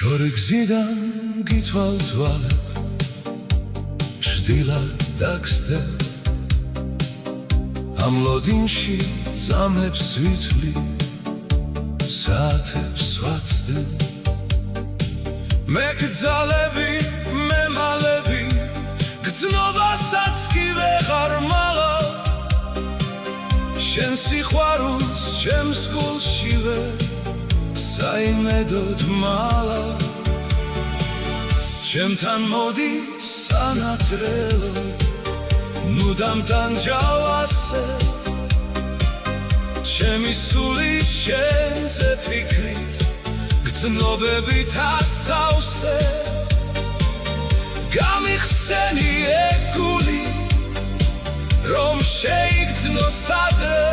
შორგზიდან გითვალთვალებ ჭდილად დაგსდებ ამ ლოდინში წამებს ვითვლი საათებს ვაცდებ მე გძალები მე მალები გრძნობასაც კი ვეღარ მალავ შენ სიყვარულს ჩემს გულშივე საიმედოდ მალავ ჩემთან მოდი სანატრელო ნუ დამტანჯავასე ჩემი სული შენზე ფიქრით გრძნობებით ასავსე გამიხსენი ეგული რომ შეიგრძნოს ადრე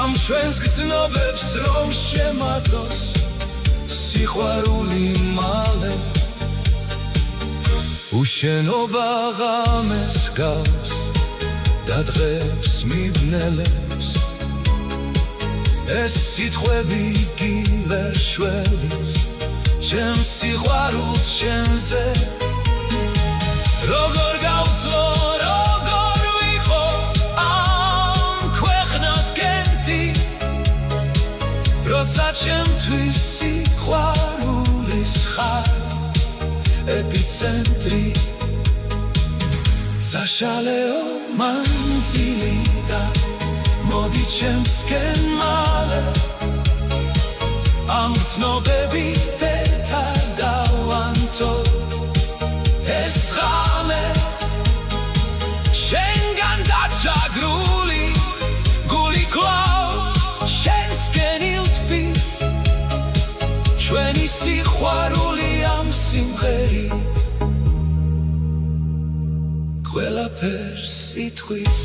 ამ ჩვენს გრძნობებს რომ შემატოს სიყვარული მალე უშენობა ღამეს გავს და დღეს მიბნელებს ეს სიტყვები კი ვერ შველის ჩემს სიყვარულს შენზე როგორ გავწლო როგორ ვიყო ამ ქვეყნად გენტი როცა ჩემთვის სიყვარულის ხარ ეპიცენტრი საშალეო მანძილი და მოდი ჩემსკენ მალე ამ გრძნობებით ერთად დავანთოთ ეს ღამე შენგან დაჩაგრული გული კვლავ შენსკენ ილტვის ჩვენი სიყვარული ამ სიმღერით ყველაფერს იტყვის